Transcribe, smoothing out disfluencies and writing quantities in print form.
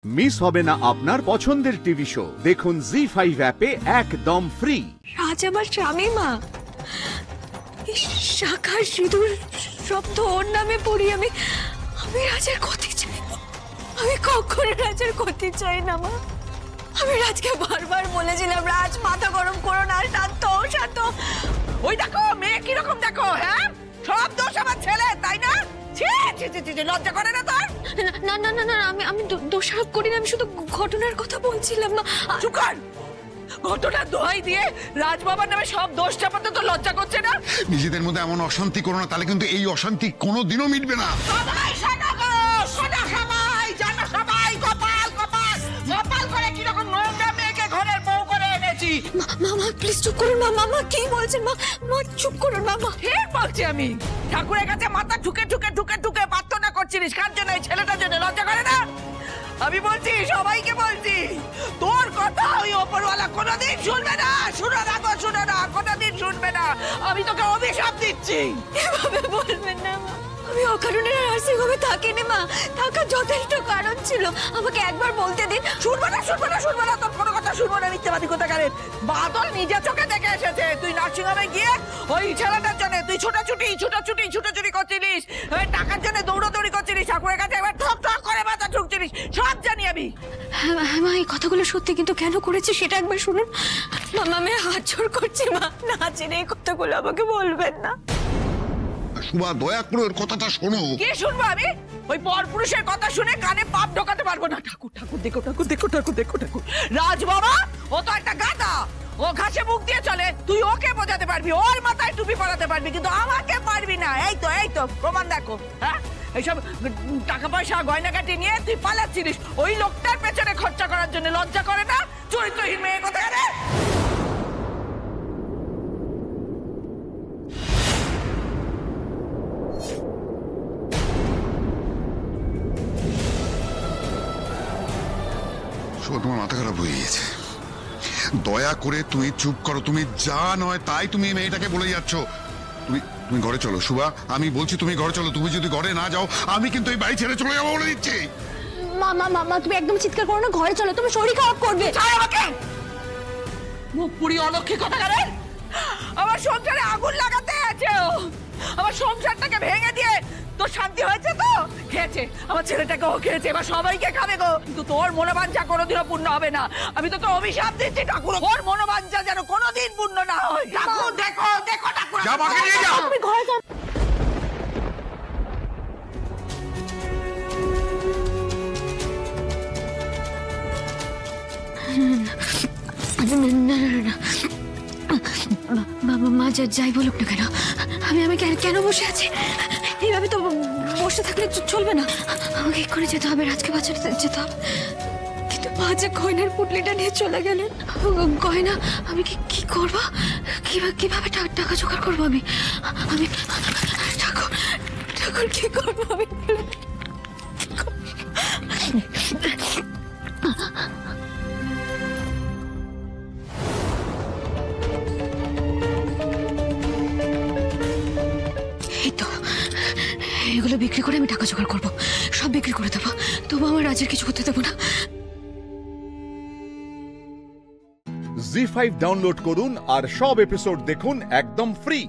Miss হবে না আপনার পছন্দের টিভি শো। দেখুন জি5 অ্যাপে একদম ফ্রি। রাজ আমার স্বামী মা, শাখা সিঁদুর শব্দ ওর নামে পড়ি আমি। আমি রাজের ক্ষতি চাই না, আমি কখনো রাজের ক্ষতি চাই না মা। আমি রাজকে বারবার বলেছিলাম, রাজ মাথা গরম করো না, শান্ত শান্ত। ওই দেখো মেয়ে কিরকম দেখো, হ্যাঁ সব দোষ আমার ছেলে, তাই না? লজ্জা করে না তোর? না না না না, আমি দোষারোপ করি না, আমি শুধু ঘটনার কথা বলছিলাম মা। চুপ কর। ঘটনার দোহাই দিয়ে রাজ বাবার নামে সব দোষ চাপাতে তো লজ্জা করছে না? নিজেদের মধ্যে এমন অশান্তি করো না, তাহলে কিন্তু এই অশান্তি কোনোদিনও মিটবে না। সবাই শাখা করো, শাখা সবাই জানো, সবাই কপাল কপাল কপাল করে কিরকম নোংরা মেয়েকে ঘরের বউ করে এনেছি। মামা প্লিজ চুপ করুন মা। মামা কি বলছেন মা? মা চুপ করুন মামা। ঠিক বলছি আমি। ঠাকুরের কাছে মাথা ঠুকে ঠুকে ঠুকে ঠুকে প্রার্থনা করছিলিস, কার জন্য? এই ছেলেটার জন্য। লজ্জা করে না? আমি বলছি, সবাইকে বলছি, তোর কথা ওই ওপরওয়ালা কোনোদিন শুনবে না। শুনো না গো, শুনো না, কোনোদিন শুনবে না। আমি তোকে অভিশাপ দিচ্ছি। এভাবে বলবেন না মা, আমি অকারণে নার্সিং হোমে থাকিনি মা, থাকার যথেষ্ট কারণ ছিল, আমাকে একবার বলতে দিন। শুনবো না, শুনবো না, শুনবো না, তোর কোনো কথা শুনবো না। মিথ্যাবাদী কোথাকারের। বাদল নিজে চোখে দেখে এসেছে তুই নার্সিং হোমে গিয়ে ওই ছেলেটার জন্য তুই ছুটোছুটি করছিলিস, টাকার জন্য দৌড়াদৌড়ি করছিলিস, ঠাকুরের কাছে এবার ঠক ঠক করে মাথা ঠুকছিলিস, সব জানি আমি। হ্যাঁ মা, এই কথাগুলো সত্যি, কিন্তু কেন করেছি সেটা একবার শুনুন। মামা আমি হাত জোড় করছি মা, না জেনে এই কথাগুলো আমাকে বলবেন না। সুমা দয়া করে ওর কথাটা শোনো। কি শুনবো আমি? ওই পরপুরুষের কথা শুনে কানে পাপ ঢোকাতে পারবো না। ঠাকুর ঠাকুর দেখো, ঠাকুর দেখো, ঠাকুর দেখো, ঠাকুর। রাজ বাবা ও তো একটা গাধা, ও ঘাসে মুখ দিয়ে চলে। তুই ওকে বোঝাতে পারবি, ওর মাথায় টুপি পরাতে পারবি, কিন্তু আমাকে পারবি না। এই তো প্রমাণ দেখো। হ্যাঁ এইসব টাকা পয়সা গয়নাগাটি নিয়ে তুই পালাচ্ছিলিস ওই লোকটার পেছনে খরচা করার জন্য। লজ্জা করে না? চরিত্রহীন মেয়ে কোথায় রে? তোমার মাথা খারাপ হয়ে গিয়েছে। দয়া করে তুমি চুপ করো। তুমি যা নয় তাই তুমি মেয়েটাকে বলে যাচ্ছ। তুমি ঘরে চলো সুভা, আমি বলছি তুমি ঘরে চলো। তুমি যদি ঘরে না যাও আমি কিন্তু এই বাড়ি ছেড়ে চলে যাবো বলে দিচ্ছি। মা তুমি একদম চিৎকার করো না, ঘরে চলো, তুমি শরীর খারাপ করবে। আমাকে মুখ পুরি অলক্ষী কোথাকারের। আমার সংসারে আগুন লাগাতে আছে ও। আমার সংসারটাকে ভেঙে দিয়ে তোর শান্তি হয়েছে তো? খেয়েছে, আমার ছেলেটাকেও খেয়েছে, এবার সবাইকে খাবে গো। কিন্তু তোর মনোবাঞ্ছা কোনোদিনও পূর্ণ হবে না। আমি তোকে অভিশাপ দিচ্ছি, ঠাকুর ওর মনোবাঞ্ছা যেন কোনোদিন পূর্ণ না হয়। ঠাকুর দেখো, দেখো ঠাকুর। আমাকে নিয়ে যাও। তুমি ঘরে যাও। বাবা মা যাই বলুক না কেন, আমি কেন বসে আছি? এইভাবে তো বসে থাকলে চলবে না, আমাকে এক্ষুনি যেতে হবে, রাজকে বাঁচাতে যেতে হবে। কিন্তু মা যে গয়নার পুটলিটা নিয়ে চলে গেলেন, গয়না আমি কি করবো? কিভাবে টাকা জোগাড় করবো? আমি ঠাকুর কি করবো আমি? এগুলো বিক্রি করে আমি টাকা জোগাড় করবো, সব বিক্রি করে দেবো, তবু আমার রাজের কিছু করতে দেবো না। জি5 ডাউনলোড করুন আর সব এপিসোড দেখুন একদম ফ্রি।